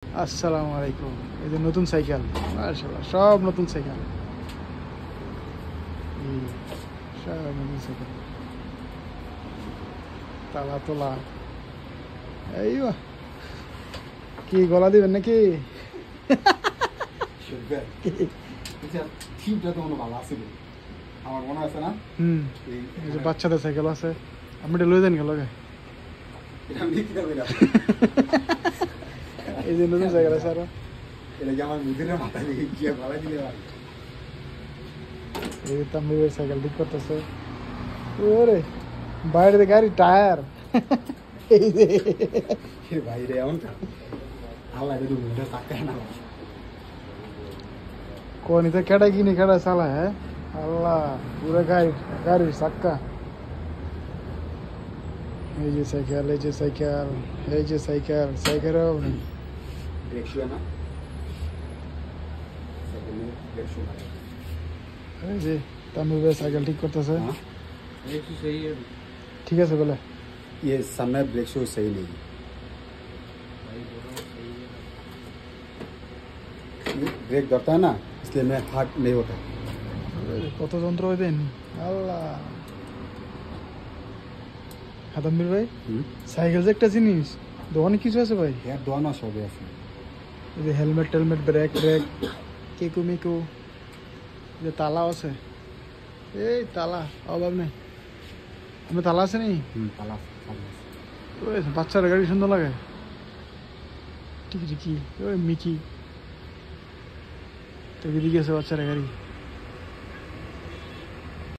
আসসালামু আলাইকুম। এই যে নতুন সাইকেল, মাশাআল্লাহ সব নতুন সাইকেল, সব নতুন সাইকেল, তালা তোলা। এই কি গলা দিবেন নাকি? আমার মনে আছে না? এই যে বাচ্চাদের সাইকেল আছে, আপনি এটা লই দেন গেল। এই যে নতুন সাইকেল আছে আরো। এটা কি আমার মুদিরের মাথায় লেগে গিয়ে গলা দিলে পারে? এই যে তামিমের সাইকেল ঠিক করতেছে। ওরে বাইরে গাড়ি টায়ার। এই যে বাইরে এমনটা আল্লাহ যদি মুখটা তাকায় না। কোনিতে কেডা কিনে কেডা চালায়, হ্যাঁ আল্লাহ, পুরো গাড়ির চাক্কা। এই যে সাইকেল, এই যে সাইকেল, এই যে সাইকেল, সাইকেলও নেই। ব্রেক শু না? সাইকেলে ব্রেক শু না। এই যে তামিমের সাইকেল ঠিক করতেছে। ब्रेक शू सही है। ঠিক আছে বলে ये सामने ब्रेक शू सही नहीं। ब्रेक धरता है ना, इसलिए मैं हाथ नहीं होता। কত যন্ত্র হয়ে দেন আল্লাহ। হাতাম্বির ভাই, সাইকেল যে একটা জিনিস, দোকানে কিছু আছে ভাই? यार दोनों सब है। এই যে হেলমেট টেলমেট, ব্রেক ব্রেক, কেকু মিকু, যে তালা আছে, এই তালা অভাব নেই। আমি তালা আছে নি? ताला ওই বাচ্চার গাড়ি সুন্দর লাগে। টিকি টিকি, ওই মিকি, তো এদিকে আছে বাচ্চারা গাড়ি।